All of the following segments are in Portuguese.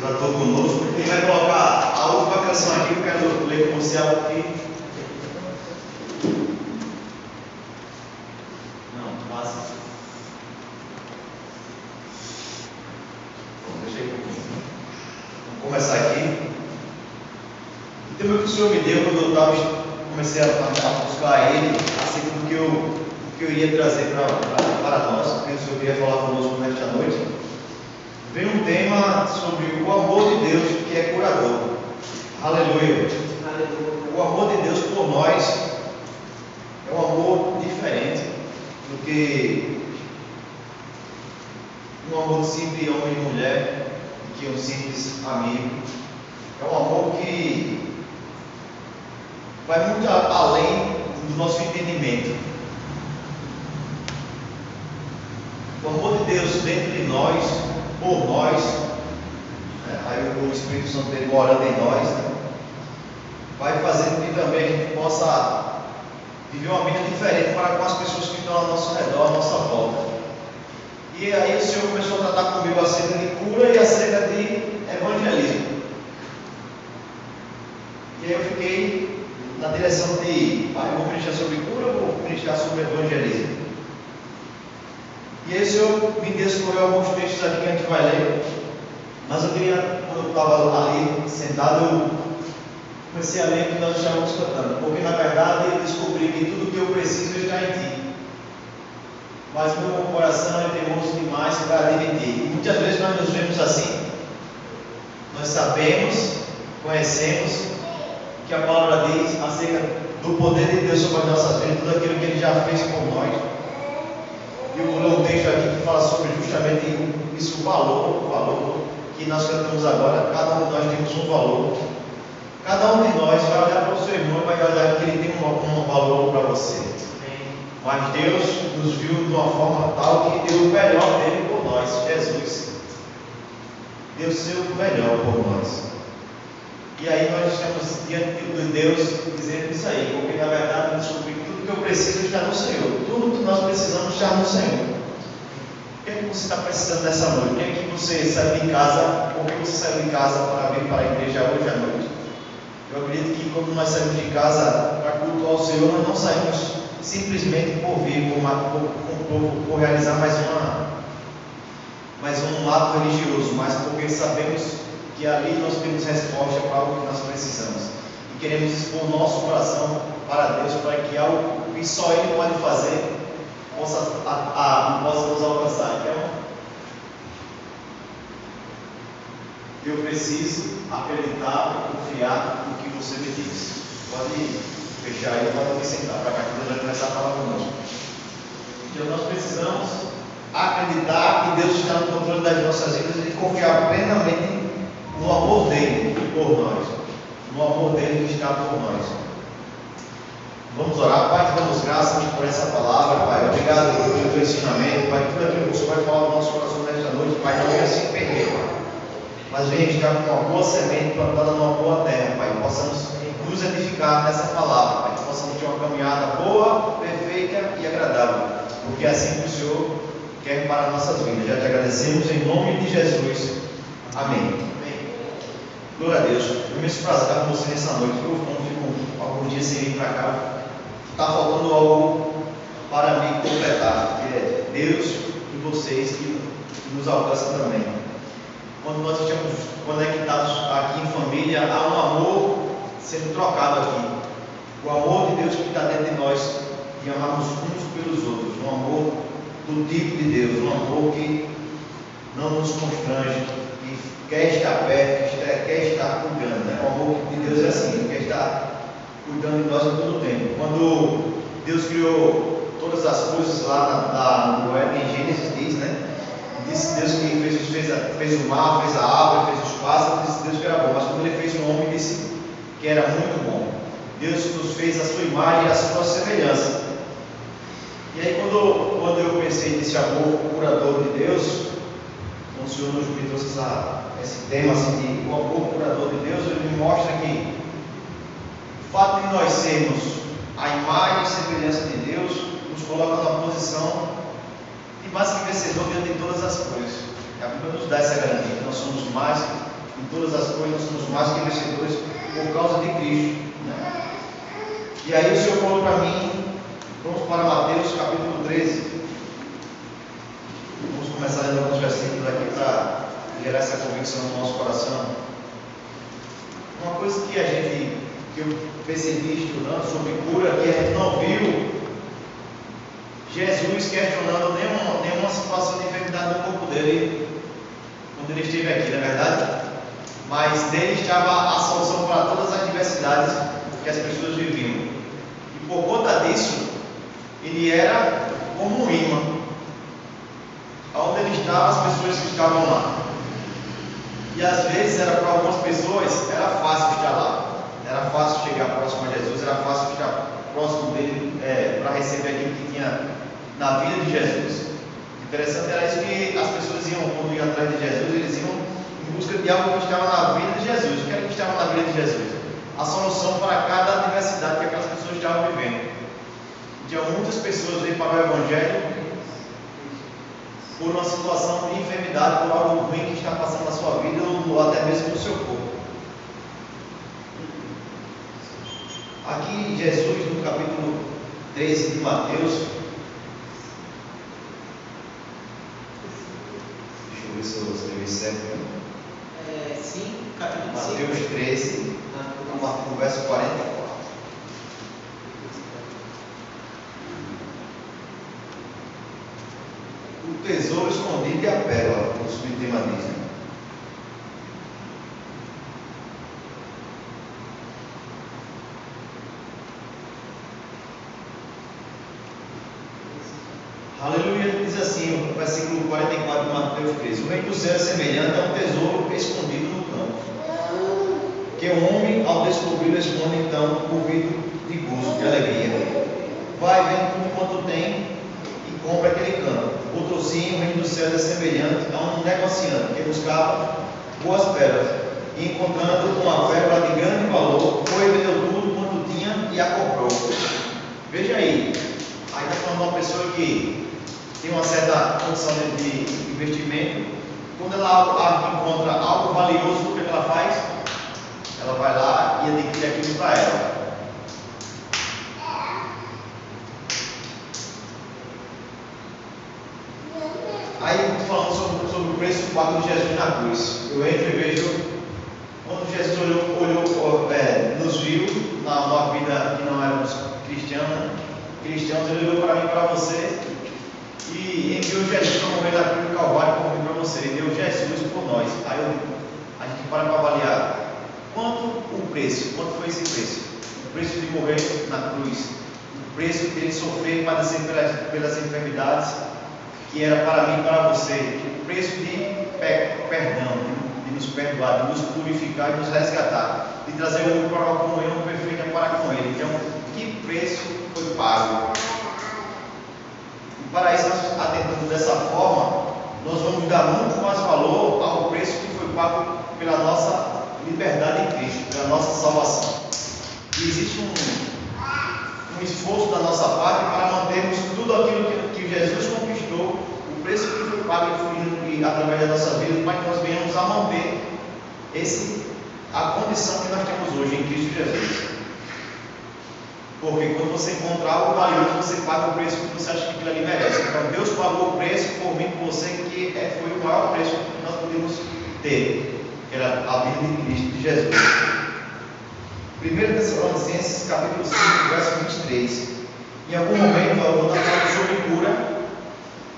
tratou conosco. Ele vai colocar a última canção aqui, eu quero ler com você algo que... Não, passa. Bom, deixa aí comigo. Vamos começar aqui. O tema que o Senhor me deu quando eu comecei a buscar Ele, acerca do que eu iria trazer para nós, que o Senhor queria falar conosco nesta noite. Veio um tema sobre o amor de Deus que é curador. Aleluia. O amor de Deus por nós é um amor diferente do que um amor simples de homem e mulher, do que um simples amigo. É um amor que vai muito além do nosso entendimento. O amor de Deus dentro de nós, por nós, aí o Espírito Santo dele morando em nós, vai fazer com que também a gente possa viver uma vida diferente para com as pessoas que estão ao nosso redor, à nossa volta. E aí o Senhor começou a tratar comigo acerca de cura e acerca de evangelismo. E aí eu fiquei na direção de, eu vou ministrar sobre cura ou vou ministrar sobre evangelismo? E aí o Senhor me descorreu alguns textos aqui que a gente vai ler. Mas eu queria, quando eu estava ali sentado, eu comecei a ler o que nós estávamos cantando. Porque na verdade eu descobri que tudo que eu preciso está em ti. Mas o meu coração é teimoso demais para admitir. E muitas vezes nós nos vemos assim. Nós sabemos, conhecemos o que a palavra diz acerca do poder de Deus sobre as nossas vidas, tudo aquilo que Ele já fez por nós. E eu vou ler um texto aqui que fala sobre justamente isso, o valor que nós cantamos agora. Cada um de nós temos um valor. Cada um de nós vai olhar para o seu irmão e vai olhar que ele tem um valor para você. Mas Deus nos viu de uma forma tal que deu o melhor dele por nós, Jesus. Deu o seu melhor por nós. E aí nós estamos diante de Deus dizendo isso aí, porque na verdade eu descobri que tudo que eu preciso está no Senhor. Tudo que nós precisamos está no Senhor. O que é que você está precisando nessa noite? O que é que você saiu de casa? Por que você saiu de casa para vir para a igreja hoje à noite? Eu acredito que quando nós saímos de casa para cultuar o Senhor, nós não saímos simplesmente por vir, por realizar mais um ato religioso, mas porque sabemos que ali nós temos resposta para algo que nós precisamos. E queremos expor nosso coração para Deus, para que algo que só Ele pode fazer possa nos alcançar. Então, eu preciso acreditar e confiar no que você me diz. Pode fechar aí, pode sentar para cá que Deus vai começar a falar conosco. Então nós precisamos acreditar que Deus está no controle das nossas vidas e confiar plenamente no amor dele por nós, no amor dele que está por nós. Vamos orar. Pai, te damos graças por essa palavra, Pai. Obrigado pelo teu ensinamento, Pai. Tudo aquilo que o Senhor vai falar no nosso coração nesta noite, Pai, não venha se perder, Pai. Mas venha estar com uma boa semente plantada numa boa terra, Pai. Possamos nos edificar nessa palavra, Pai. Que possamos ter uma caminhada boa, perfeita e agradável. Porque é assim que o Senhor quer para as nossas vidas. Já te agradecemos em nome de Jesus. Amém. Glória a Deus. Eu me prazer estar com você nessa noite. Eu fico alguns dias sem vir para cá. Está faltando algo para me completar, que é Deus e vocês que nos alcançam também. Quando nós estamos conectados aqui em família, há um amor sendo trocado aqui. O amor de Deus que está dentro de nós e amarmos uns pelos outros. Um amor do tipo de Deus, um amor que não nos constrange, que quer estar perto, que quer estar cuidando. Né? O amor de Deus é assim, quer estar cuidando de nós a todo tempo. Quando Deus criou todas as coisas lá no Éden, em Gênesis diz, né? Disse Deus que fez o mar, fez a água, fez os pássaros, disse Deus que era bom. Mas quando Ele fez o homem, disse que era muito bom. Deus nos fez a sua imagem e a sua semelhança. E aí quando eu pensei nesse amor curador de Deus, quando o Senhor me trouxe esse tema assim, de o amor curador de Deus, Ele me mostra que o fato de nós sermos a imagem e semelhança de Deus nos coloca numa posição de mais que vencedor diante de todas as coisas. A Bíblia nos dá essa garantia que nós somos mais Em todas as coisas nós somos mais que vencedores por causa de Cristo, né? E aí o Senhor falou para mim, vamos para Mateus capítulo 13. Vamos começar lendo alguns versículos aqui para gerar essa convicção no nosso coração. Uma coisa que eu percebi estudando sobre cura, que a gente não viu Jesus questionando nenhuma situação de enfermidade no corpo dele quando ele esteve aqui, na verdade, mas nele estava a solução para todas as adversidades que as pessoas viviam. E por conta disso, ele era como um imã. Onde ele estava, as pessoas que estavam lá. E às vezes, para algumas pessoas, era fácil estar lá. Era fácil chegar próximo a Jesus, era fácil estar próximo dele para receber aquilo que tinha na vida de Jesus. Interessante era isso, que as pessoas iam, quando iam atrás de Jesus, eles iam em busca de algo que estava na vida de Jesus. O que era que estava na vida de Jesus? A solução para cada adversidade que aquelas pessoas estavam vivendo. Tinha muitas pessoas aí para o Evangelho por uma situação de enfermidade, por algo ruim que está passando na sua vida ou até mesmo no seu corpo. Aqui Jesus, no capítulo 13 de Mateus, deixa eu ver se eu escrevi certo. Sim, capítulo 5. Mateus 13, no verso 44. O tesouro escondido e a pérola, o subtema diz, né? Aleluia, diz assim, o versículo 44 de Mateus 13: o reino do céu é semelhante a um tesouro escondido no campo, que o homem, ao descobri-lo, esconde então, movido de gozo, de alegria. Vai vendo tudo quanto tem e compra aquele campo. Outro sim, o reino dos céus é semelhante a um negociante que buscava boas pérolas, e encontrando uma pérola de grande valor, foi e vendeu tudo quanto tinha e a comprou. Veja aí está falando de uma pessoa que tem uma certa condição de investimento. Quando ela encontra algo valioso, o que ela faz? Ela vai lá e adquire aquilo para ela. Aí, falando sobre o preço pago de Jesus na cruz, eu entro e vejo, quando Jesus nos viu numa vida que não éramos cristãos, ele olhou para mim e para você e enviou Jesus para morrer na cruz do Calvário para morrer para você. Ele deu Jesus por nós. Aí a gente para avaliar quanto o preço, quanto foi esse preço? O preço de morrer na cruz, o preço de ele sofrer e padecer pelas enfermidades, que era para mim e para você, o preço de perdão, de nos perdoar, de nos purificar e nos resgatar, de trazer o homem para uma comunhão perfeita para com ele. Então, que preço foi pago? E para isso, nós atentando dessa forma, nós vamos dar muito mais valor ao preço que foi pago pela nossa liberdade em Cristo, pela nossa salvação. E existe um esforço da nossa parte para mantermos tudo aquilo que Jesus conquistou, o preço que foi pago e através da nossa vida, para que nós venhamos a manter a condição que nós temos hoje em Cristo Jesus. Porque quando você encontrar algo valioso, você paga o preço que você acha que aquilo ali merece. Então Deus pagou o preço por mim, por você, que foi o maior preço que nós podemos ter, que era a vida de Cristo, de Jesus. 1 Tessalonicenses capítulo 5, verso 23. Em algum momento eu vou estar falando sobre cura.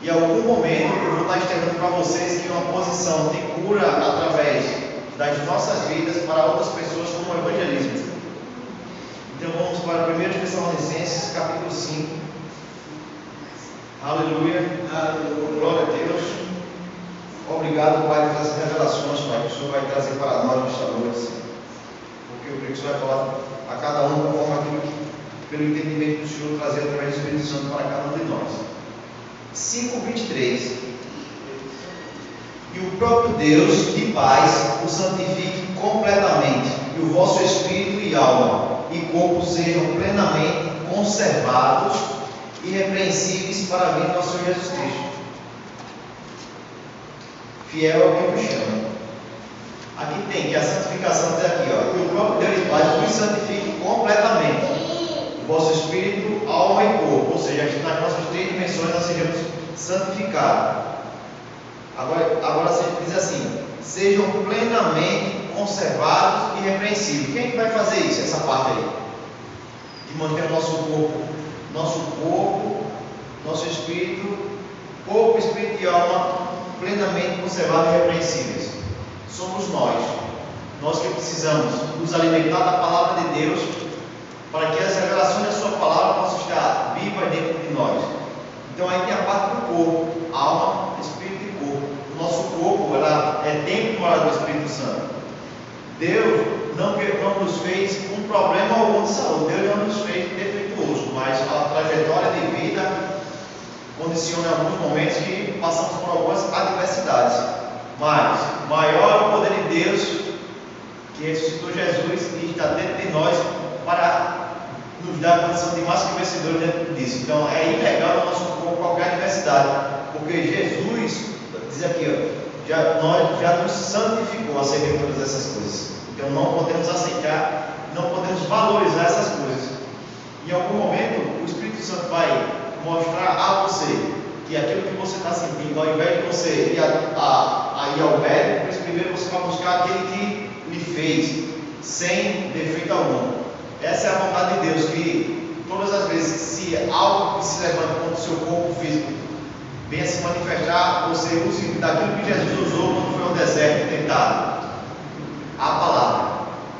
E em algum momento eu vou estar externando para vocês que uma posição de cura através das nossas vidas para outras pessoas como o evangelismo. Então vamos para 1 Tessalonicenses capítulo 5. Aleluia. Glória a Deus. Obrigado, Pai, pelas revelações, Pai, que o Senhor vai trazer para nós nesta noite. Porque eu creio que o Senhor vai falar a cada um conforme aquilo que, pelo entendimento do Senhor, trazer através do Espírito Santo para cada um de nós. 5:23. E o próprio Deus de paz o santifique completamente, e o vosso espírito e alma e corpo sejam plenamente conservados e irrepreensíveis para a vinda do Senhor Jesus Cristo. Fiel ao que vos chama. Aqui tem que a santificação diz aqui, ó, que o próprio Deus e Pai vos santifique completamente. O vosso espírito, alma e corpo. Ou seja, nas nossas três dimensões nós sejamos santificados. Agora diz assim: sejam plenamente conservados e irrepreensíveis. Quem é que vai fazer isso? Essa parte aí. De manter o nosso corpo, nosso espírito, corpo, espírito e alma plenamente conservados e irrepreensíveis. Somos nós que precisamos nos alimentar da palavra de Deus, para que as revelações da sua palavra possam estar vivas dentro de nós. Então aí tem a parte do corpo, alma, espírito e corpo. O nosso corpo é templo morada do Espírito Santo. Deus não nos fez com problema algum de saúde. Deus não nos fez defeituoso, mas a trajetória de vida condiciona em alguns momentos que passamos por algumas adversidades. Mas maior é o poder de Deus que ressuscitou Jesus e está dentro de nós para nos dar a condição de mais que vencedores dentro disso. Então é ilegal no nosso corpo qualquer adversidade, porque Jesus diz aqui, ó, já nos santificou a servir todas essas coisas. Então não podemos aceitar, não podemos valorizar essas coisas. Em algum momento o Espírito Santo vai mostrar a você que aquilo que você está sentindo, ao invés de você ir ao médico, primeiro você vai buscar aquele que lhe fez sem defeito algum. Essa é a vontade de Deus, que todas as vezes, se algo que se levanta contra o seu corpo físico venha se manifestar, você use daquilo que Jesus usou quando foi ao deserto tentado. A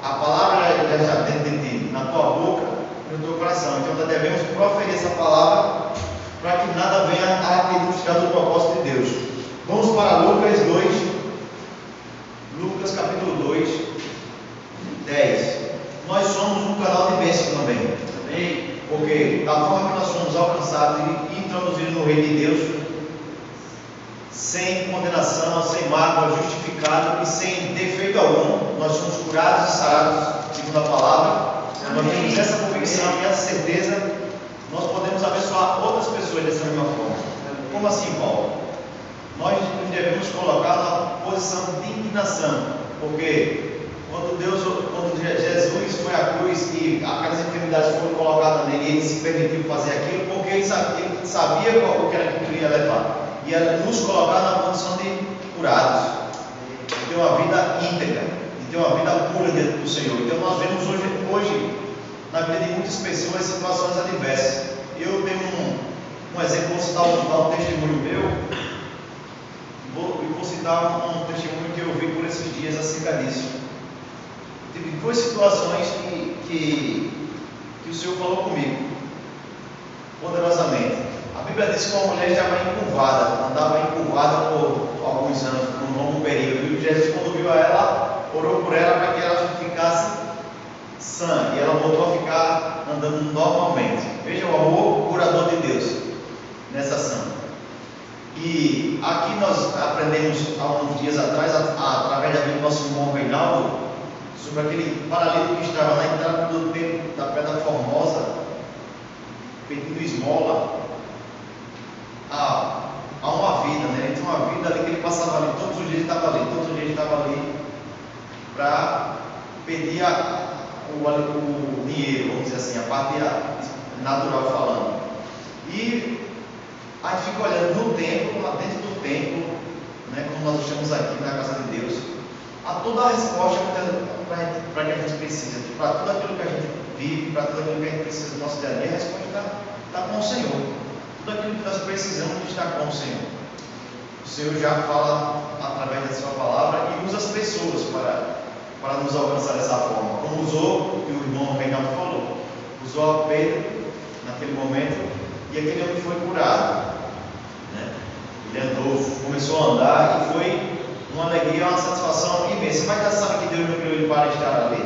palavra já está dentro de ti, na tua boca e no teu coração. Então nós devemos proferir essa palavra para que nada venha a nos tirar do propósito de Deus. Vamos para Lucas 2, Lucas capítulo 2, 10. Nós somos um canal de bênção também. Amém? Porque da forma que nós somos alcançados e introduzidos no reino de Deus, sem condenação, sem mágoa, justificado e sem defeito algum, nós somos curados e sarados, segundo a palavra. Amém. Nós temos essa convicção e essa certeza, nós podemos abençoar outras pessoas dessa mesma forma. Como assim, Paulo? Nós devemos colocar na posição de indignação, porque quando Jesus foi à cruz e aquelas enfermidades foram colocadas nele, ele se permitiu fazer aquilo, porque ele sabia o que era que ele ia levar. E era nos colocar na condição de curados, de ter uma vida íntegra, de ter uma vida pura dentro do Senhor. Então nós vemos hoje na vida de muitas pessoas situações adversas. Eu tenho um exemplo, vou citar um testemunho meu, vou citar um testemunho que eu vi por esses dias acerca disso. Tive duas situações que o Senhor falou comigo poderosamente. A Bíblia diz que uma mulher estava encurvada, andava encurvada por alguns anos, por um longo período. E Jesus, quando viu ela, orou por ela para que ela ficasse sã. E ela voltou a ficar andando normalmente. Veja o amor curador de Deus nessa ação. E aqui nós aprendemos há uns dias atrás, através da vida do nosso irmão Reinaldo, sobre aquele paralítico que estava na entrada do templo da Pedra Formosa, pedindo esmola. Há uma vida, né? Ele tinha uma vida ali que ele passava ali, todos os dias ele estava ali, para pedir o dinheiro, vamos dizer assim, a parte natural falando. E a gente fica olhando no templo, lá dentro do templo, né, como nós estamos aqui na casa de Deus, há toda a resposta para que a gente precisa, para tudo aquilo que a gente vive, para tudo aquilo que a gente precisa do nosso dia a dia, a resposta está com o Senhor. Tudo aquilo que nós precisamos está com o Senhor. O Senhor já fala através da sua palavra e usa as pessoas para nos alcançar dessa forma. Como usou, que o irmão Reinaldo falou, usou a Pedro naquele momento e aquele homem foi curado. Né? Ele andou, começou a andar e foi uma alegria, uma satisfação imensa. Mas já sabe que Deus não criou ele para estar ali?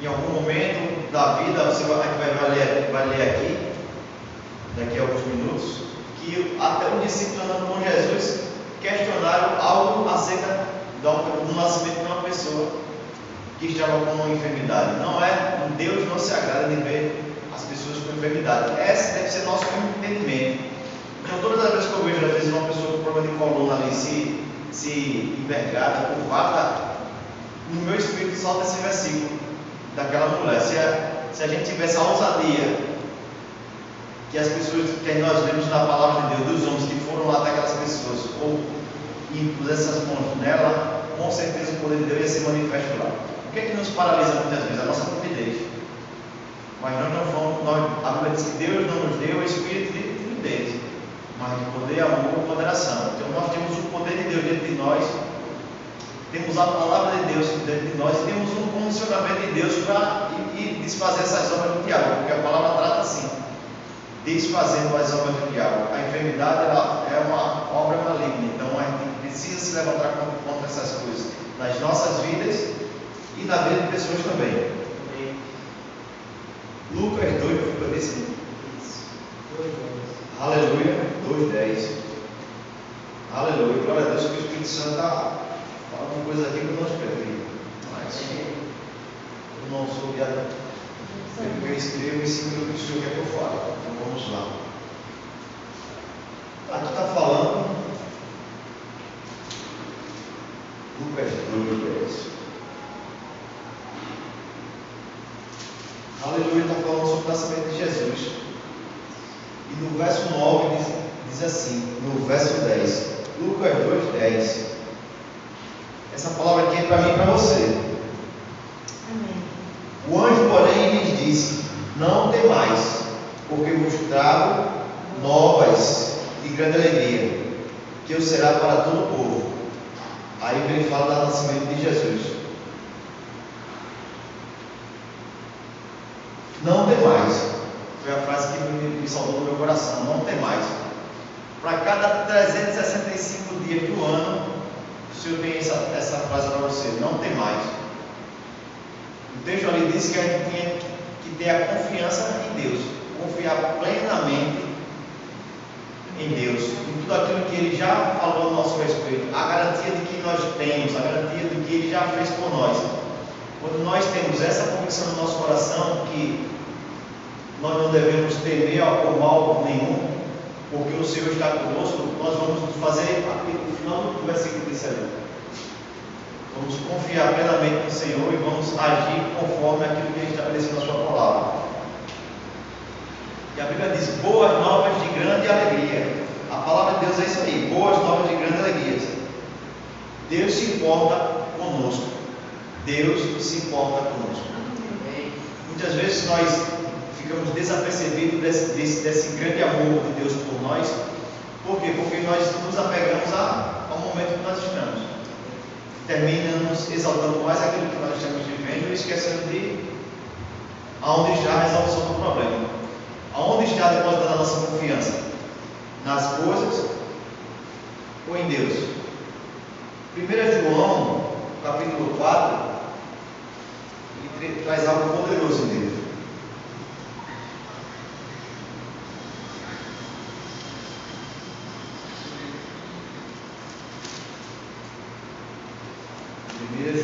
Em algum momento da vida, a gente vai ler aqui, daqui a alguns minutos, que até o discípulo andando com Jesus questionaram algo acerca do nascimento de uma pessoa que estava com uma enfermidade. Deus não se agrada de ver as pessoas com enfermidade. Esse deve ser nosso entendimento. Então todas as vezes que eu vejo às vezes uma pessoa com problema de coluna ali, se se envergada, curvada. No meu espírito solta esse versículo daquela mulher. Se a gente tivesse a ousadia que as pessoas que nós vemos na palavra de Deus, dos homens que foram lá daquelas pessoas, ou impus essas mãos nela, com certeza o poder de Deus ia ser manifesto lá. O que é que nos paralisa muitas vezes? A nossa timidez. Mas nós não vamos, a Bíblia diz que Deus não nos deu o espírito de timidez, mas de poder, amor e moderação. Então nós temos o poder de Deus dentro de nós, temos a palavra de Deus dentro de nós e temos um comissionamento de Deus para ir desfazer essas obras do diabo, porque a palavra trata assim, desfazendo as obras do diabo. A enfermidade ela é uma obra maligna, então a gente precisa se levantar contra essas coisas nas nossas vidas e na vida de pessoas também. Lucas 2, foi para esse? Aleluia, 2:10. Aleluia, glória a Deus que o Espírito Santo está falando coisa aqui que eu não escrevi. Mas eu não sou obrigado. Eu escrevo em cima do que o Senhor quer que eu fale. Então vamos lá. Aqui está falando Lucas 2:10. Aleluia, está falando sobre o nascimento de Jesus. E no verso 9 diz assim, no verso 10, Lucas 2:10. Essa palavra aqui é para mim e para você. Amém. O anjo, porém, lhes disse: não temais, porque vos trago novas de grande alegria, que o será para todo o povo. Aí ele fala do nascimento de Jesus. Não temais. Foi a frase que me salvou no meu coração. Não temais. Para cada 365 dias do ano, o Senhor tem essa frase para você. Não temais. O texto ali diz que a gente tinha que ter a confiança em Deus. Confiar plenamente em Deus. Em tudo aquilo que Ele já falou a nosso respeito. A garantia de que nós temos. A garantia de que Ele já fez por nós. Quando nós temos essa convicção no nosso coração que nós não devemos temer por mal nenhum, porque o Senhor está conosco, nós vamos fazer o final do versículo disse ali. Vamos confiar plenamente no Senhor e vamos agir conforme aquilo que Ele estabeleceu na sua palavra. E a Bíblia diz: boas novas de grande alegria. A palavra de Deus é isso aí, boas novas de grande alegria. Deus se importa conosco. Deus se importa conosco. Muitas vezes nós ficamos desapercebidos desse grande amor de Deus por nós. Por quê? Porque nós nos apegamos ao momento que nós estamos. Terminamos exaltando mais aquilo que nós estamos vivendo e esquecendo de aonde está a resolução do problema. Aonde está depositada a nossa confiança? Nas coisas ou em Deus? 1 João, capítulo 4, ele traz algo poderoso nele.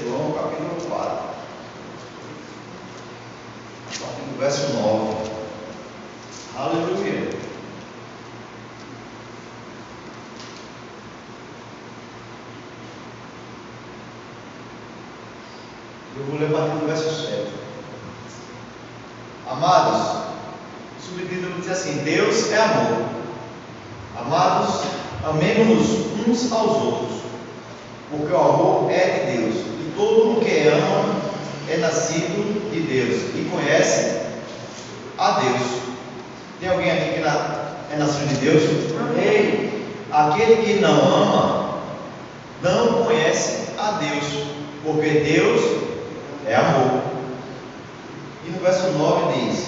João, capítulo 4, a partir do verso 9. Aleluia. Eu vou ler a partir do verso 7. Amados, o subtítulo diz assim: Deus é amor. Amados, amemo-nos uns aos outros, porque o amor é de Deus. Todo o que ama é nascido de Deus e conhece a Deus. Tem alguém aqui que é nascido de Deus? Amém. Aquele que não ama não conhece a Deus, porque Deus é amor. E no verso 9 diz: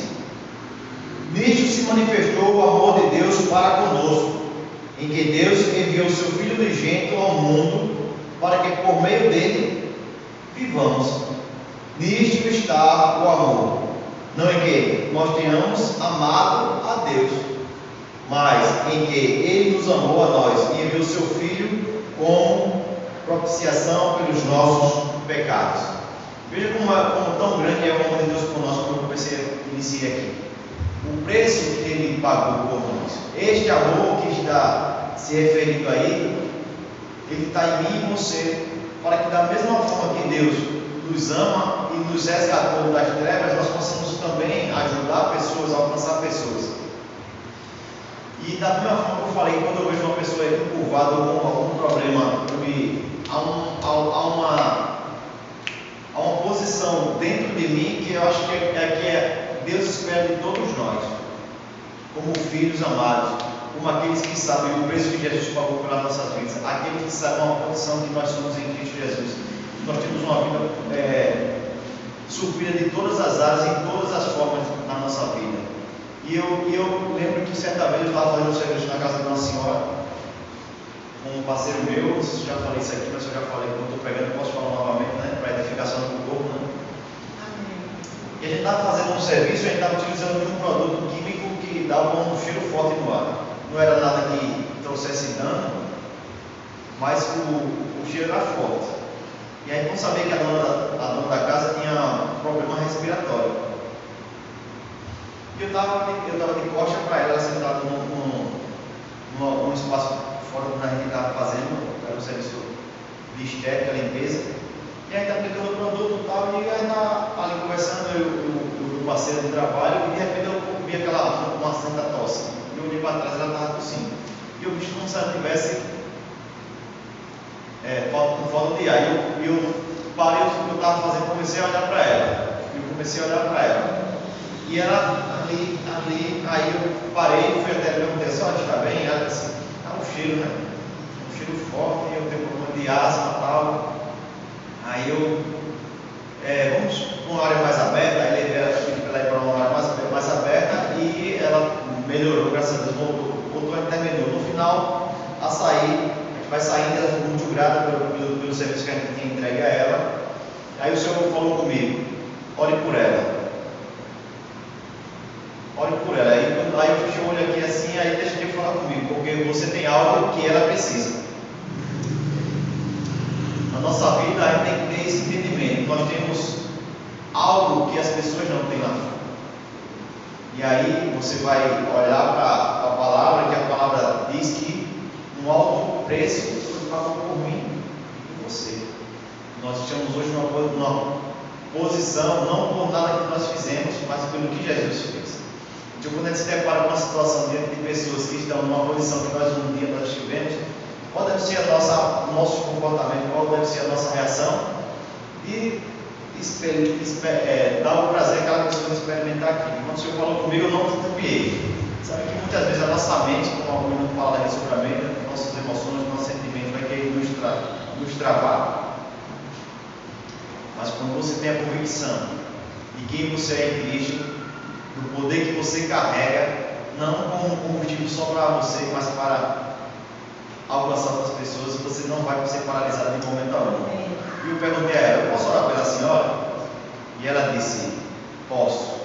nisto se manifestou o amor de Deus para conosco, em que Deus enviou o seu Filho unigênito ao mundo, para que por meio dele vivamos. Nisto está o amor, não em que nós tenhamos amado a Deus, mas em que Ele nos amou a nós e enviou o seu Filho como propiciação pelos nossos pecados. Veja como tão grande é o amor de Deus por nós, como eu iniciei aqui. O preço que Ele pagou por nós. Este amor que está se referindo aí Ele está em mim e você, para que da mesma forma que Deus nos ama e nos resgatou das trevas, nós possamos também ajudar pessoas, alcançar pessoas. E da mesma forma que eu falei, quando eu vejo uma pessoa encurvada ou com algum problema, há uma posição dentro de mim que eu acho que Deus espera de todos nós, como filhos amados, como aqueles que sabem o preço que Jesus pagou pelas nossas vidas, aqueles que sabem a condição que nós somos em Cristo Jesus. Nós temos uma vida suprida de todas as áreas, em todas as formas na nossa vida. E eu lembro que certa vez eu estava fazendo um serviço na casa de uma senhora, com um parceiro meu, não sei se eu já falei isso aqui, mas eu já falei, quando estou pregando, posso falar novamente, né? Para edificação do corpo, né? Amém. E a gente estava fazendo um serviço, a gente estava utilizando um produto químico que dava um cheiro forte no ar. Não era nada que trouxesse dano, mas o cheiro era forte. E aí não sabia que a dona da casa tinha um problema respiratório. E eu estava de costa para ela, sentada num espaço fora do que a gente estava fazendo, era um serviço de estética, limpeza. E aí está aplicando o produto e tal, e aí ali conversando, eu parceiro de trabalho, e de repente eu vi uma santa tosse. E eu olhei para trás e ela estava tossindo. E eu vi como se ela tivesse com falta de ar. E eu parei o que eu estava fazendo, comecei a olhar para ela. E ela ali, aí eu parei, fui até ela e perguntei assim, olha, está bem? Ela disse assim, o cheiro, né? Um cheiro forte, eu tenho problema de asma e tal. Aí eu, vamos para uma área mais aberta, aí levei ela para uma área mais aberta e ela melhorou, graças a Deus, voltou e terminou. No final, a gente vai saindo, ela ficou muito grata pelo serviço que a gente tinha entregue a ela. Aí o Senhor falou comigo, ore por ela. Aí eu fechei o olho aqui assim, aí deixa ele falar comigo, porque você tem algo que ela precisa. Na nossa vida a gente tem que ter esse entendimento. Nós temos algo que as pessoas não têm lá fora. E aí você vai olhar para a palavra, que a palavra diz que um alto preço foi pago por mim e por você. Nós estamos hoje numa posição, não por nada que nós fizemos, mas pelo que Jesus fez. Então, quando a gente se depara com uma situação diante de pessoas que estão numa posição que nós um dia nós estivemos, qual deve ser o nosso comportamento, qual deve ser a nossa reação de dar o prazer àquela pessoa de experimentar aquilo. Quando o Senhor falou comigo, eu não titubeei. Sabe que muitas vezes a nossa mente, como alguns não falam sobre a mente, nossas emoções, nossos sentimentos vai querer nos travar. Mas quando você tem a convicção de quem você é em Cristo, do poder que você carrega, não como um combustível só para você, mas para alcançar outras pessoas, você não vai ser paralisado de momento algum. E eu perguntei a ela, eu posso orar pela senhora? E ela disse, posso.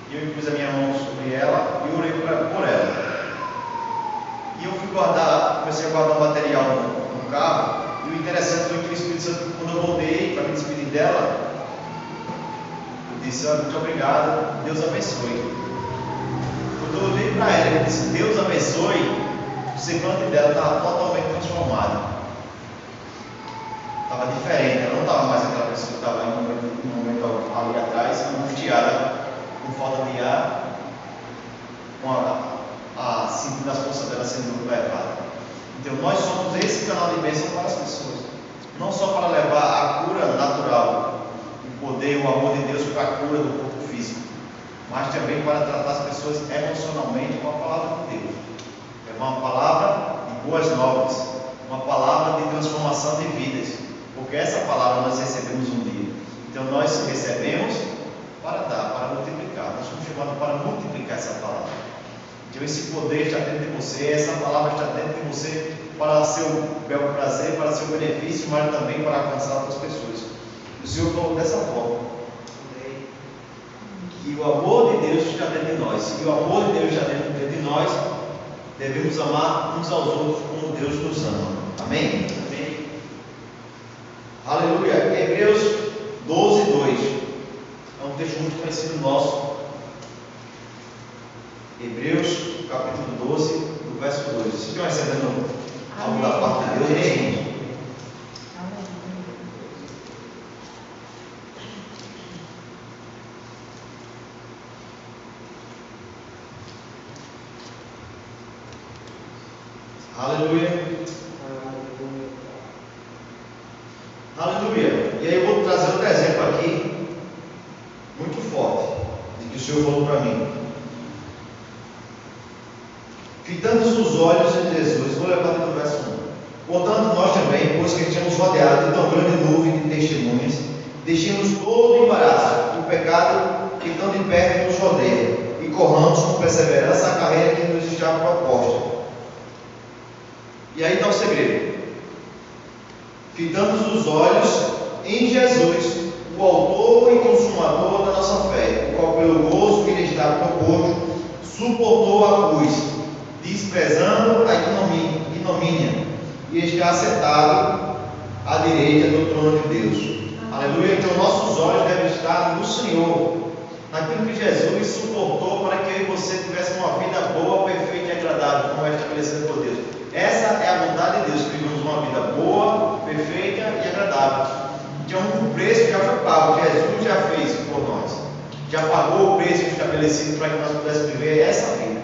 E eu pus a minha mão sobre ela e orei por ela. E eu comecei a guardar o material no carro. E o interessante foi que o Espírito Santo, quando eu voltei para me despedir dela, eu disse, muito obrigado, Deus abençoe. Quando eu olhei para ela, eu disse, Deus abençoe, o semblante dela estava totalmente transformado. Estava diferente, ela não estava mais aquela pessoa que estava em um momento ali atrás, angustiada, com falta de ar, com sentindo as forças dela sendo levada. Então nós somos esse canal de bênção para as pessoas, não só para levar a cura natural, o poder, o amor de Deus para a cura do corpo físico, mas também para tratar as pessoas emocionalmente com a palavra de Deus. É uma palavra de boas novas, uma palavra de transformação de vidas, porque essa palavra nós recebemos um dia. Então nós recebemos para dar, para multiplicar. Nós somos chamados para multiplicar essa palavra. Então esse poder está dentro de você, essa palavra está dentro de você para seu bel prazer, para seu benefício, mas também para alcançar outras pessoas. O Senhor falou dessa forma, que o amor de Deus está dentro de nós. E o amor de Deus está dentro de nós, devemos amar uns aos outros como Deus nos ama. Amém? Amém. Aleluia. Hebreus 12, 2. É um texto muito conhecido nosso. Hebreus, capítulo 12, do verso 2. Vocês estão recebendo algo da parte de Deus nesse mundo. Aleluia. Aleluia. E aí eu vou trazer outro exemplo aqui, muito forte, de que o Senhor falou para mim. Fitando os olhos em Jesus, vou levar do verso 1. Portanto, nós também, pois que tínhamos rodeado de tão grande nuvem de testemunhas, deixemos todo o embaraço, o pecado que tão de perto nos rodeia, e corramos com perseverança a carreira que nos está proposta. E aí está o segredo. Fitamos os olhos em Jesus, o autor e consumador da nossa fé, o qual pelo gozo que lhe estava proposto, suportou a cruz, desprezando a ignomínia, e está sentado à direita do trono de Deus. Aleluia. Então nossos olhos devem estar no Senhor, naquilo que Jesus suportou para que eu e você tivéssemos uma vida boa, perfeita e agradável, como é estabelecida por Deus. Essa é a vontade de Deus, que vivamos uma vida boa, perfeita e agradável. Então o preço já foi pago, Jesus já fez por nós, já pagou o preço estabelecido para que nós pudéssemos viver essa vida.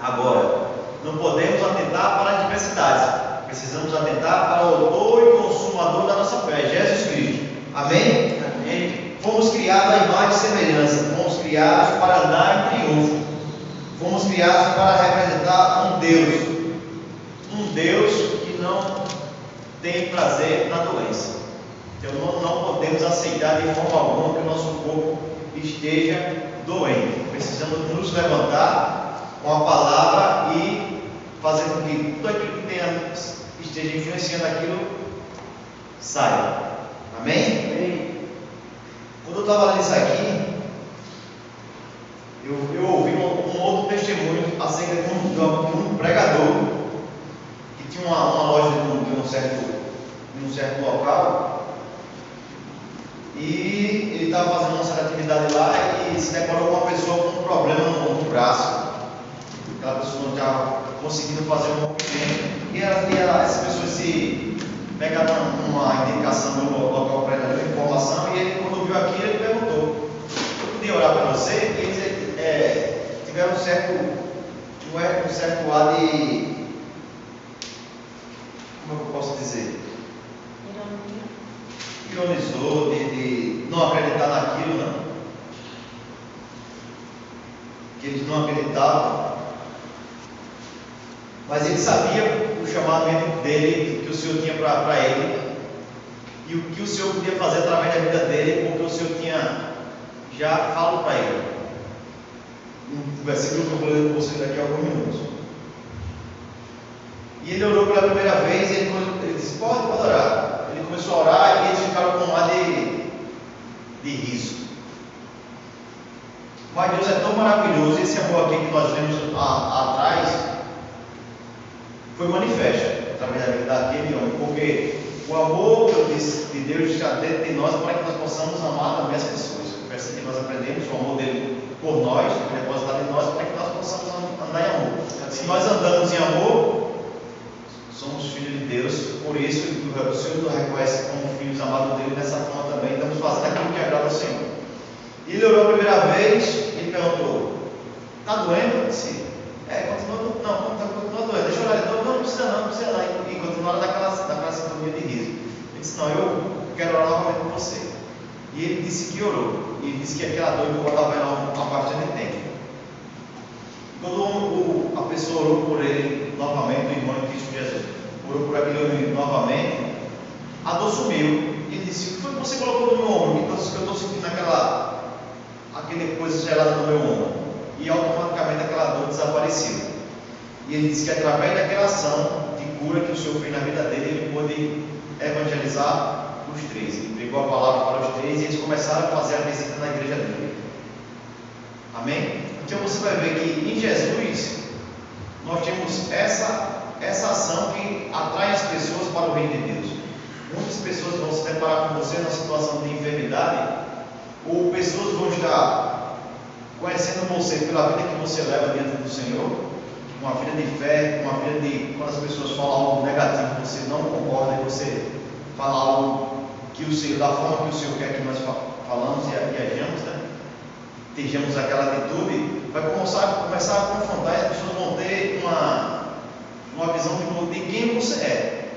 Agora, não podemos atentar para as adversidades, precisamos atentar para o autor e consumador da nossa fé, Jesus Cristo. Amém? Amém. Fomos criados à imagem e semelhança, fomos criados para andar em triunfo, fomos criados para representar um Deus que não tem prazer na doença. Então não podemos aceitar de forma alguma que o nosso corpo esteja doente. Precisamos nos levantar com a palavra e fazer com que tudo aquilo que esteja influenciando aquilo saia. Amém? Amém. Quando eu estava lendo isso aqui, eu ouvi um outro testemunho acerca de um pregador que tinha uma loja de um certo local, e ele estava fazendo uma certa atividade lá e se deparou com uma pessoa com um problema no braço. Aquela pessoa não estava conseguindo fazer um movimento, e essa pessoa se pegaram uma indicação do local para ele, uma informação, e ele, quando viu aquilo, ele perguntou: eu podia orar para você? E eles tiveram um certo ar de, como eu posso dizer? Ironizou, de não acreditar naquilo, né? Que eles não acreditavam. Mas ele sabia o chamado dele, que o Senhor tinha para ele, e o que o Senhor podia fazer através da vida dele, porque o Senhor tinha já falado para ele. Um versículo que eu vou ler com vocês daqui a alguns minutos. E ele orou pela primeira vez, e ele disse: pode orar. Ele começou a orar e eles ficaram com um ar de riso. Mas Deus é tão maravilhoso, esse amor aqui que nós vemos atrás foi manifesto através da vida daquele homem, porque o amor de Deus está dentro de nós para que nós possamos amar também as pessoas. É assim que nós aprendemos o amor dele por nós, depositado em nós, para que nós possamos andar em amor. Se nós andamos em amor, somos filhos de Deus, por isso o Senhor nos reconhece como filhos amados dele. Dessa forma também estamos fazendo aquilo que agrada ao Senhor. E ele orou a primeira vez e perguntou: está doendo? Sim. Continua doendo. Deixa eu orar. Não precisa não. E continuaram naquela sintonia de riso. Ele disse: não, eu quero orar novamente com você. E ele disse que orou. E ele disse que aquela dor incomodava ela há bastante tempo. Quando a pessoa orou por ele novamente, o irmão de Cristo Jesus orou por aquele homem novamente, a dor sumiu. Ele disse: o que foi que você colocou no meu ombro? Então, eu estou sentindo aquele coisa gelada no meu ombro. E automaticamente aquela dor desapareceu. E ele disse que através daquela ação de cura que o Senhor fez na vida dele, ele pôde evangelizar os três. Ele pregou a palavra para os três e eles começaram a fazer a visita na igreja dele. Amém? Então você vai ver que em Jesus nós temos essa ação que atrai as pessoas para o reino de Deus. Muitas pessoas vão se deparar com você numa situação de enfermidade, ou pessoas vão estar conhecendo você pela vida que você leva diante do Senhor, uma vida de fé, uma vida de quando as pessoas falam algo negativo, você não concorda e você fala algo que o Senhor, da forma que o Senhor quer que nós falamos e ajamos, né? Tejamos aquela atitude, vai começar a confrontar e as pessoas vão ter uma visão de quem você é,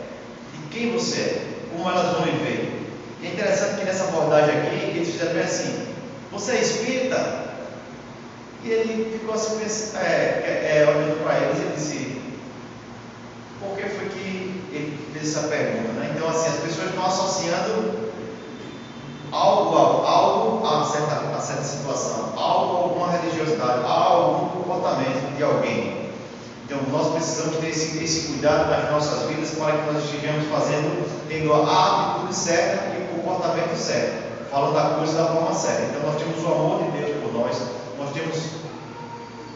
como elas vão viver. E é interessante que nessa abordagem aqui, eles fizeram bem assim: você é espírita? E ele ficou assim, olhando para eles e disse: por que foi que ele fez essa pergunta, né? Então, assim, as pessoas estão associando algo a certa situação, algo a alguma religiosidade, a algum comportamento de alguém. Então, nós precisamos ter esse cuidado nas nossas vidas para que nós estejamos tendo a atitude certa e o comportamento certo, falando da coisa da forma certa. Então, nós temos o amor de Deus por nós temos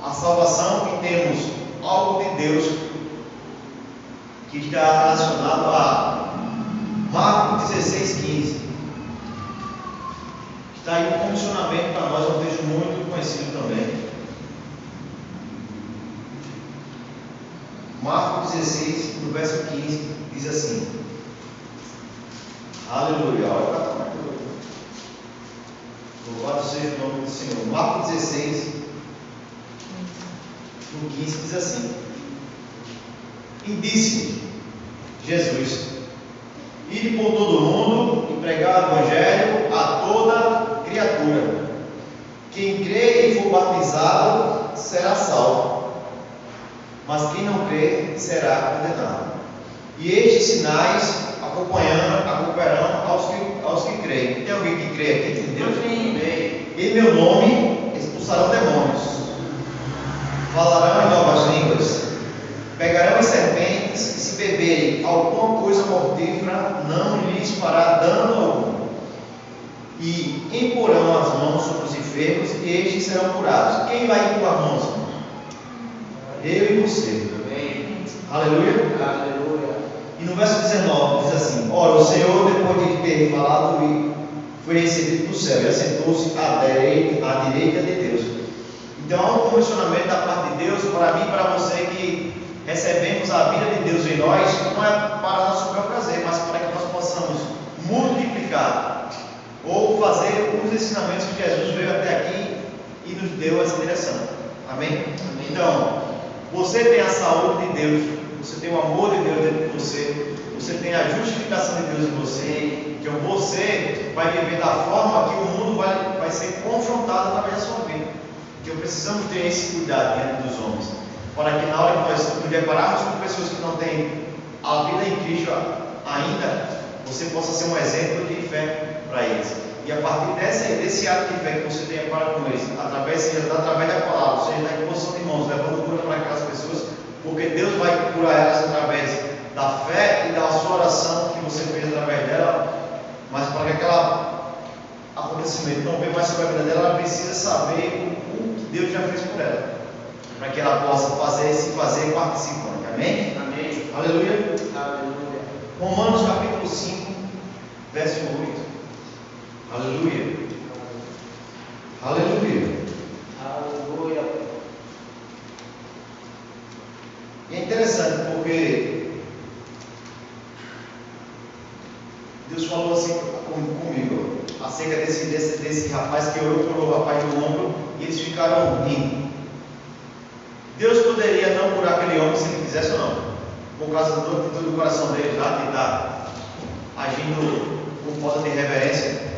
a salvação e temos algo de Deus que está relacionado a Marcos 16:15. Está aí um comissionamento para nós, um texto muito conhecido também. Marcos 16, no verso 15, diz assim: aleluia, olha para cá. Louvado seja o nome do Senhor. Marcos 16, no 15, diz assim: e disse Jesus: ide por todo o mundo e pregar o evangelho a toda criatura. Quem crê e for batizado será salvo, mas quem não crê será condenado. E estes sinais acompanharão aos que creem. Tem alguém que crê aqui? Tem Deus? Em meu nome expulsarão demônios, falarão em novas línguas, pegarão as serpentes, e se beberem alguma coisa mortífera, não lhes fará dano algum. E imporão as mãos sobre os enfermos, e estes serão curados. Quem vai impor as mãos? Eu e você. Amém. Aleluia. Aleluia. E no verso 19 diz assim: ora, o Senhor, depois de ter falado, foi recebido do céu e assentou-se à direita de Deus. Então há um comissionamento da parte de Deus para mim e para você, que recebemos a vida de Deus em nós, não é para nosso próprio prazer, mas para que nós possamos multiplicar ou fazer os ensinamentos que Jesus veio até aqui e nos deu essa direção. Amém? Amém. Então, você tem a saúde de Deus, você tem o amor de Deus dentro de você, você tem a justificação de Deus em você. Então você vai viver da forma que o mundo vai ser confrontado através da sua vida. Então precisamos ter esse cuidado diante dos homens, para que na hora que nós nos depararmos com pessoas que não têm a vida em Cristo ainda, você possa ser um exemplo de fé para eles. E a partir desse ato de fé que você tenha para com eles, seja através da palavra, seja da imposição de mãos, levando cura para aquelas pessoas, porque Deus vai curar elas através da fé e da sua oração que você fez através dela. Mas para que aquele acontecimento não venha mais sobre a vida dela, ela precisa saber o que Deus já fez por ela, para que ela possa fazer participante. Amém? Amém. Aleluia. Aleluia. Romanos capítulo 5, verso 8. Aleluia. Aleluia. Aleluia. E é interessante porque Deus falou assim comigo, acerca desse rapaz que orou por o rapaz do ombro, e eles ficaram rindo. Deus poderia não curar aquele homem se ele quisesse ou não, por causa do coração dele lá, de estar agindo com falta de reverência.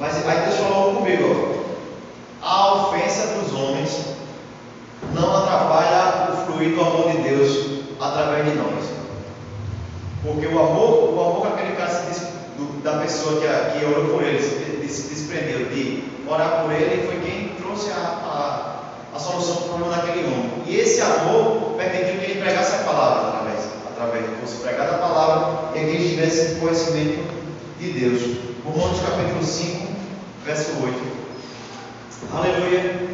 Mas aí Deus falou comigo: a ofensa dos homens não atrapalha o fluir do amor de Deus através de nós. Porque o amor que aquele cara da pessoa que orou por ele se desprendeu de orar por ele, foi quem trouxe a solução do problema daquele homem. E esse amor permitiu que ele pregasse a palavra através de fosse pregada a palavra, e que ele tivesse conhecimento de Deus. Romanos capítulo 5, verso 8. Aleluia.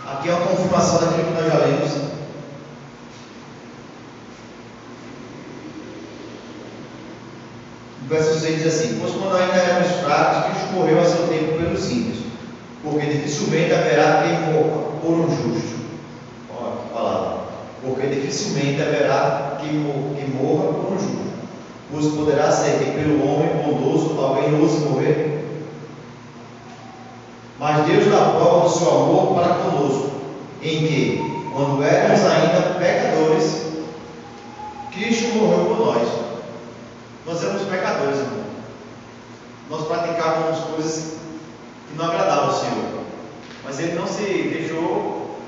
Aqui é uma confirmação daquilo que nós já lemos. O verso 6 diz assim: pois quando ainda éramos fracos, Cristo morreu a seu tempo pelos ímpios. porque dificilmente haverá quem morra por um justo. Olha que palavra. Porque dificilmente haverá quem morra por um justo. Pois poderá ser que pelo homem bondoso alguém ouse morrer. Mas Deus dá prova do seu amor para conosco, em que, quando éramos ainda pecadores, Cristo morreu por nós. Nós éramos pecadores, irmão. Nós praticávamos coisas que não agradavam ao Senhor. Mas Ele não se deixou,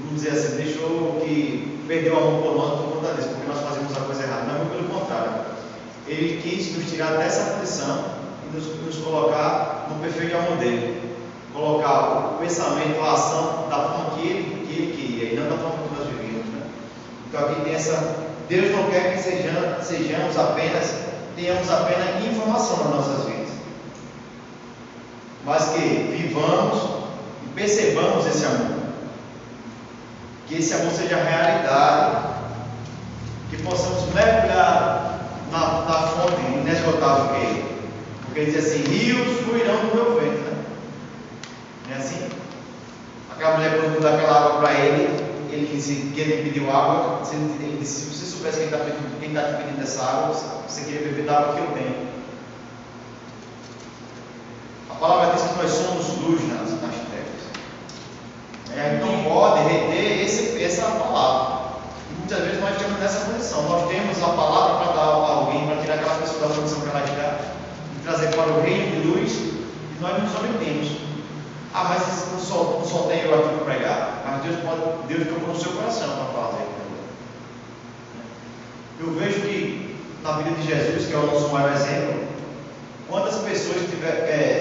vamos dizer assim, deixou que perdeu o amor por nós por conta disso, porque nós fazíamos a coisa errada. Não, pelo contrário. Ele quis nos tirar dessa condição e nos colocar no perfeito amor dele. Colocar o pensamento, a ação da forma que ele queria e não da forma que nós vivíamos, né? Então aqui tem essa. Deus não quer que tenhamos apenas informação nas nossas vidas, mas que vivamos e percebamos esse amor, que esse amor seja realidade, que possamos mergulhar na fonte inesgotável que é Ele, porque Ele diz assim: rios fluirão do meu ventre, né? Não é assim? Aquela mulher, quando dá aquela água para ele disse que ele pediu água. Ele disse: se você soubesse quem está te pedindo essa água, você queria beber da água que eu tenho. A palavra diz que nós somos luz nas trevas. A gente não pode reter essa palavra. E muitas vezes nós estamos nessa condição. Nós temos a palavra para dar a alguém, para tirar aquela pessoa da condição que ela está, e trazer para o reino de luz, e nós nos omitemos. Ah, mas não só tem eu aqui para pregar. Mas Deus tocou no seu coração para fazer. Eu vejo que na vida de Jesus, que é o nosso maior exemplo, quantas pessoas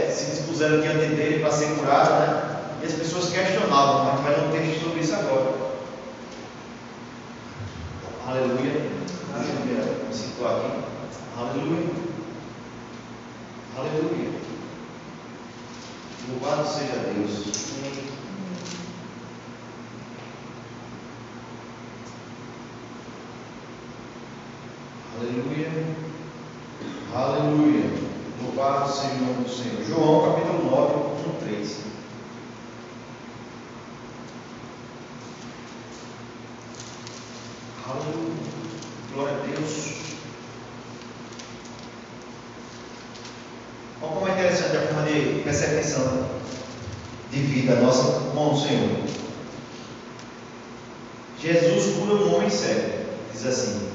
se dispuseram diante dele para ser curadas, né? E as pessoas questionavam. Mas vai dar um texto sobre isso agora. Aleluia. Aleluia. Vamos situar aqui. Aleluia. Aleluia. Louvado seja Deus. Aleluia. Aleluia. Louvado seja o nome do Senhor. João capítulo 9, 1-3. Aleluia. Glória a Deus. Olha como é interessante a forma de percepção de vida nossa com o Senhor. Jesus cura um homem cego, diz assim: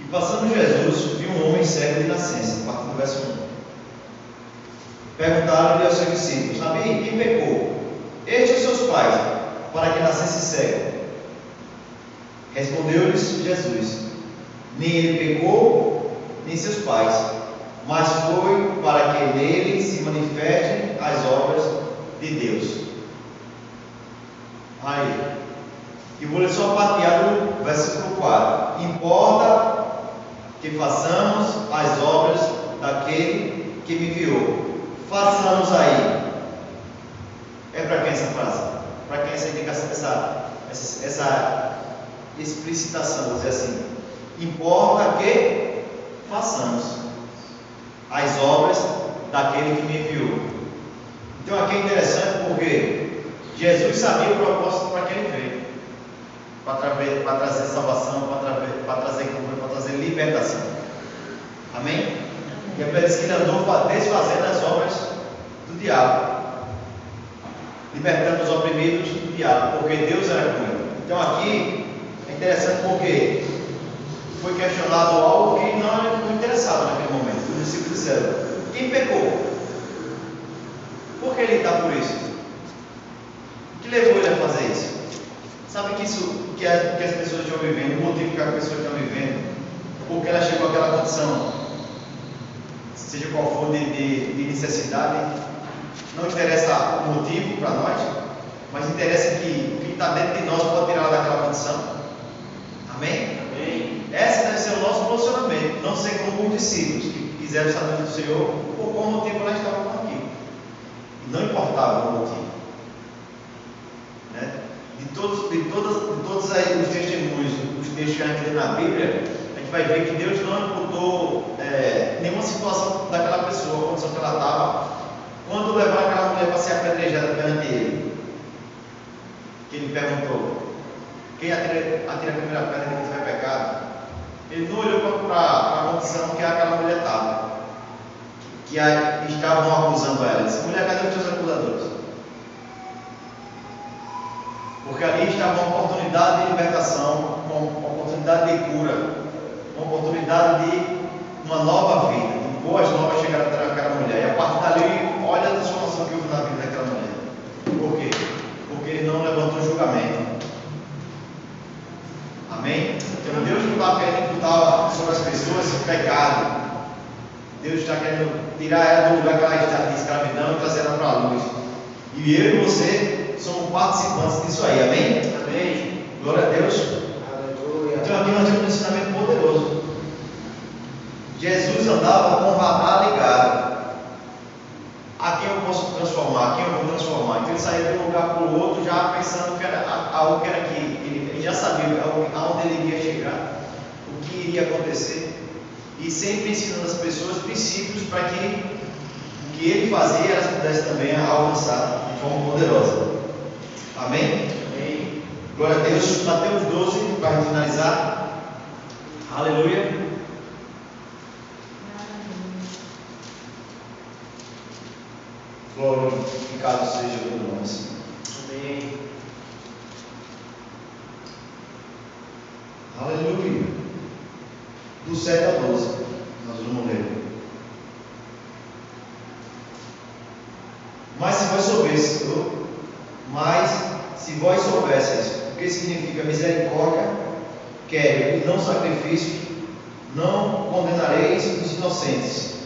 e passando Jesus, viu um homem cego de nascença, a partir do verso 1. Perguntaram-lhe aos seus discípulos: Rabi, quem pecou? Este ou seus pais, para que nascesse cego? Respondeu-lhes Jesus: nem ele pecou, nem seus pais, mas foi para que nele se manifestem as obras de Deus. Aí, e vou ler só a partilhar do versículo 4. Importa que façamos as obras daquele que me enviou. Façamos aí. É para quem essa frase? Para quem essa indicação, essa explicitação, vou dizer assim. Importa que façamos as obras daquele que me enviou. Então aqui é interessante porque Jesus sabia o propósito para que ele veio, para trazer salvação, para trazer cura, para trazer libertação. Amém? E é por isso que ele andou desfazendo as obras do diabo, libertando os oprimidos do diabo, porque Deus era com ele. Então aqui é interessante porque foi questionado algo que não interessava naquele momento. Os discípulos disseram: quem pecou? Por que ele está por isso? O que levou ele a fazer isso? Sabe que que as pessoas estão vivendo, o motivo que as pessoas estão vivendo, porque ela chegou àquela condição, seja qual for de necessidade, não interessa o motivo para nós, mas interessa que o que está dentro de nós pode tirar ela daquela condição. Amém? Amém. Esse deve ser o nosso posicionamento, não ser como os discípulos que quiseram saber do Senhor por qual motivo ela estava aqui. E não importava o motivo. Né? De todos os testemunhos, os textos que a gente lê na Bíblia, a gente vai ver que Deus não imputou nenhuma situação daquela pessoa, a condição que ela estava, Quando levaram aquela mulher para ser apedrejada perante ele, que ele perguntou: quem atira a primeira pedra que não tiver pecado? Ele não olhou para a condição que aquela mulher estava, que estavam acusando ela. Ele disse: mulher, cadê os teus acusadores? Porque ali estava uma oportunidade de libertação, uma oportunidade de cura, uma oportunidade de uma nova vida, de boas novas chegaram até aquela mulher. E a partir dali, olha a transformação que houve na vida daquela mulher. Por quê? Porque ele não levantou julgamento. Amém? Então Deus não está querendo imputar sobre as pessoas pecado. Deus está querendo tirar ela do lugar que ela está de escravidão e trazer ela para a luz. E eu e você somos participantes disso aí. Amém? Amém. Glória a Deus. Aleluia. Então aqui nós temos um ensinamento poderoso. Jesus andava com o radar ligado. A quem eu posso transformar? A quem eu vou transformar? Então ele saía de um lugar para o outro já pensando que era algo que era aqui. Ele já sabia aonde ele iria chegar, o que iria acontecer. E sempre ensinando as pessoas princípios para que o que ele fazia elas pudessem também alcançar de forma poderosa. Amém? Amém. Glória a Deus. Mateus 12, para a gente finalizar. Aleluia. Glorificado seja o nome, Senhor. Amém. Aleluia. Do 7 ao 12, nós vamos ler. Mas se vós soubesseis o que significa misericórdia, quero e não sacrifício, não condenareis os inocentes.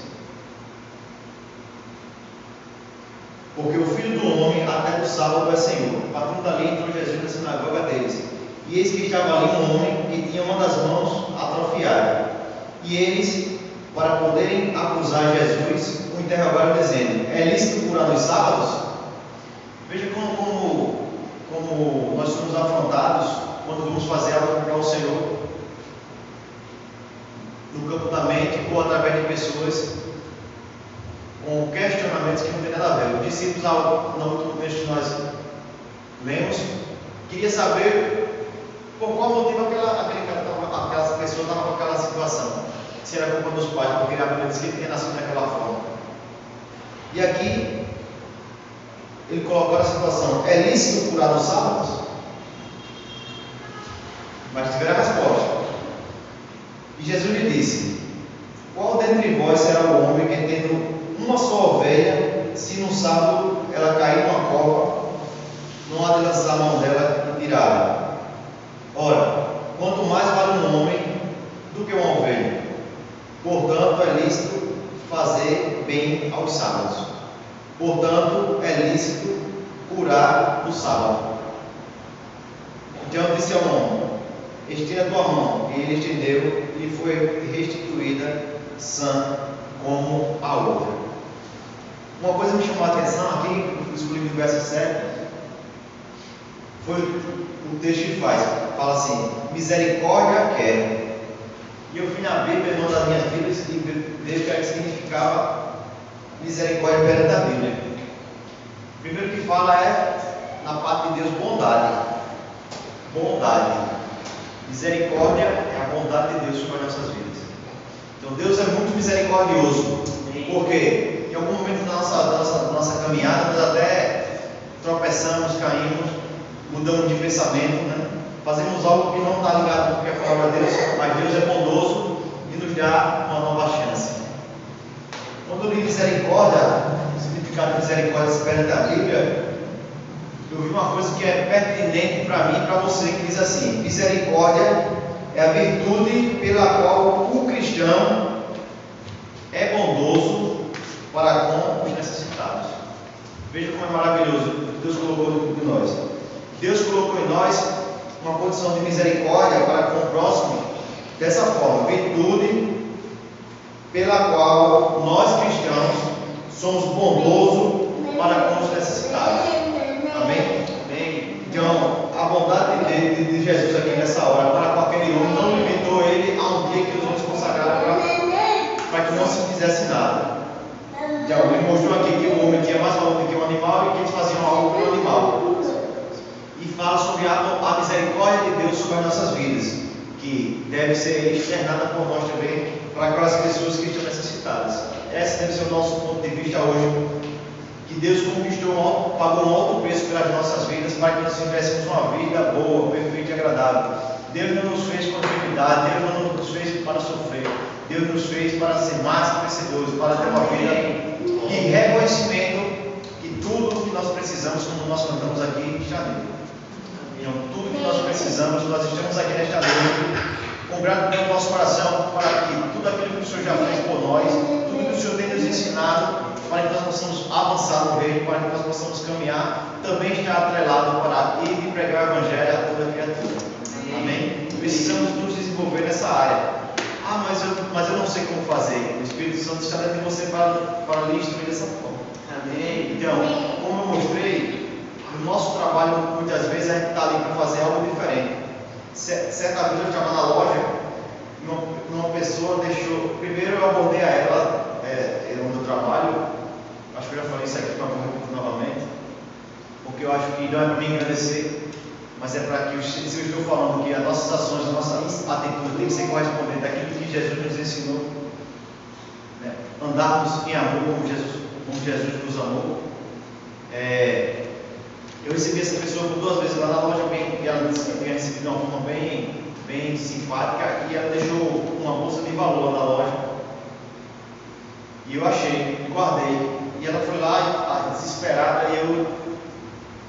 Porque o Filho do Homem até do sábado é Senhor. Partindo dali, entrou Jesus na sinagoga deles. E eis que estava ali um homem que tinha uma das mãos atrofiada. E eles, para poderem acusar Jesus, o interrogaram dizendo: é lícito curar nos sábados? Veja como nós somos afrontados quando vamos fazer algo para o Senhor, no campo da mente ou através de pessoas com questionamentos que não tem nada a ver. Os discípulos, no último texto que nós lemos, queria saber por qual motivo aquela pessoa estava com aquela situação. Se era culpa dos pais, porque a Bíblia diz que ele tinha nascido daquela forma. E aqui ele colocou a situação: é lícito curar nos sábados? Mas tiveram a resposta. E Jesus lhe disse: qual dentre vós será o homem que, tendo uma só ovelha, se no sábado ela cair numa cova, não há de lançar a mão dela e tirá-la? Ora, quanto mais vale um homem do que uma ovelha. Portanto, é lícito fazer bem aos sábados. Portanto, é lícito curar no sábado. Então disse ao homem: estenda a tua mão. E ele estendeu e foi restituída sã como a outra. Uma coisa me chamou a atenção aqui, eu escolhi no verso 7, foi o texto que fala assim: misericórdia quero. E eu fui na Bíblia, numa das minhas Bíblias, e vejo o que significava misericórdia perante a Bíblia. Primeiro que fala é, na parte de Deus, bondade. Bondade. Misericórdia é a bondade de Deus sobre as nossas vidas. Então Deus é muito misericordioso. Porque em algum momento da nossa caminhada, nós até tropeçamos, caímos, mudamos de pensamento, né? Fazemos algo que não está ligado com a palavra de Deus, mas Deus é bondoso e nos dá uma nova chance. Quando eu li misericórdia, o significado de misericórdia perante a Bíblia, eu vi uma coisa que é pertinente para mim e para você, que diz assim: misericórdia é a virtude pela qual o cristão é bondoso para com os necessitados. Veja como é maravilhoso Deus colocou em nós. Deus colocou em nós uma condição de misericórdia para com o próximo dessa forma: virtude pela qual nós cristãos somos bondosos para com os necessitados. Amém? Amém. Então, a bondade de Jesus aqui nessa hora para com aquele homem não limitou ele a um dia que os homens consagraram para que não se fizesse nada. de alguém mostrou aqui que o homem tinha mais valor do que o animal e que eles faziam algo pelo animal. E fala sobre a misericórdia de Deus sobre as nossas vidas, que deve ser externada por nós também para aquelas pessoas que estão necessitadas. Esse deve ser o nosso ponto de vista hoje, que Deus conquistou, pagou um alto preço pelas nossas vidas para que nós tivéssemos uma vida boa, perfeita e agradável. Deus não nos fez para enfermidade, Deus não nos fez para sofrer, Deus nos fez para ser mais que vencedores, para ter uma vida de reconhecimento que tudo que nós precisamos, como nós cantamos aqui, está nele. Então, tudo que nós precisamos, nós estamos aqui nesta noite, com gratidão no nosso coração, para que tudo aquilo que o Senhor já fez por nós, tudo que o Senhor tem nos ensinado, para que nós possamos avançar no reino, para que nós possamos caminhar, também está atrelado para ir e pregar o Evangelho a toda criatura. Amém? Precisamos nos desenvolver nessa área. Mas eu não sei como fazer. O Espírito Santo está dentro de você para lhe instruir dessa forma. Amém? Então, como eu mostrei, no nosso trabalho, muitas vezes a gente está ali para fazer algo diferente. Certa vez eu estava na loja, uma pessoa deixou. Primeiro eu abordei a ela, onde eu trabalho. Acho que eu já falei isso aqui para você novamente, porque eu acho que não é para me engrandecer, mas é para que, se eu estou falando que as nossas ações, a nossa atitude tem que ser correspondente àquilo que Jesus nos ensinou, né? Andarmos em amor como Jesus nos amou. Eu recebi essa pessoa por 2 vezes lá na loja, e ela disse que eu tinha recebido de uma forma bem simpática, e ela deixou uma bolsa de valor na loja, e eu achei, guardei, e ela foi lá desesperada, e eu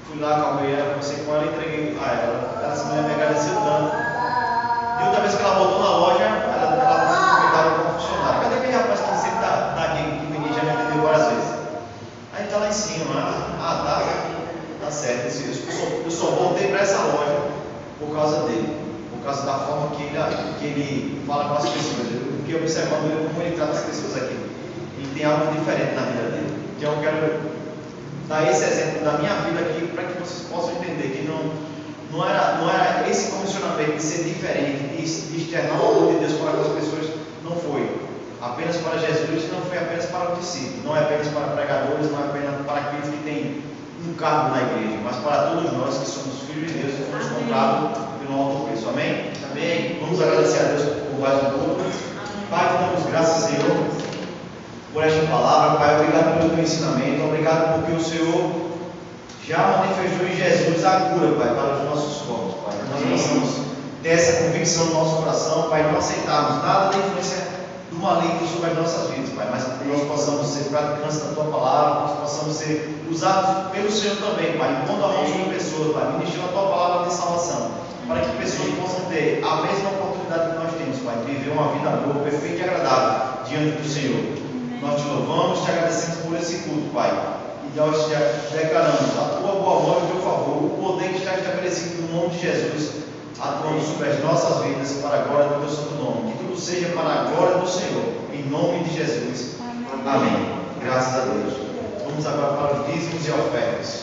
fui lá, acalmei ela, conversei com ela e entreguei a ela. Essa mulher me agradeceu tanto. E outra vez que ela voltou na loja, ela comentava com o funcionário: cadê aquele rapaz que sempre está aqui, que ninguém já me atendeu várias vezes? Aí está lá em cima, tá certo. Eu só voltei para essa loja por causa dele, por causa da forma que ele fala com as pessoas. Eu fiquei observando ele, como ele trata as pessoas aqui. Ele tem algo diferente na vida dele. Então eu quero dar esse exemplo da minha vida aqui para que vocês possam entender que não era esse comissionamento de ser diferente, de externar o amor de Deus para as pessoas, não foi apenas para Jesus, não foi apenas para os discípulos, não é apenas para pregadores, não é apenas para aqueles que têm um cargo na igreja, mas para todos nós que somos filhos de Deus e fomos comprados pelo alto preço. Amém? Amém? Vamos agradecer a Deus por mais um culto. Pai, te damos graças, Senhor, por esta palavra. Pai, obrigado pelo teu ensinamento, obrigado porque o Senhor já manifestou em Jesus a cura, Pai, para os nossos corpos, Pai. Que nós possamos ter essa convicção no nosso coração, Pai, não aceitarmos nada da influência do maligno sobre as nossas vidas, Pai, mas que nós possamos ser praticantes da tua palavra, nós possamos ser usados pelo Senhor também, Pai, impondo a mão sobre pessoas, Pai, ministrando a tua palavra de salvação, para que pessoas possam ter a mesma oportunidade que nós temos, Pai, de viver uma vida boa, perfeita e agradável diante do Senhor. Nós te louvamos, te agradecemos por esse culto, Pai, e nós te declaramos a tua boa mão e o teu favor, o poder que está estabelecido no nome de Jesus, atuando sobre as nossas vidas para a glória do teu santo nome. Que tudo seja para a glória do Senhor, em nome de Jesus. Amém. Graças a Deus. Vamos agora para os dízimos e ofertas.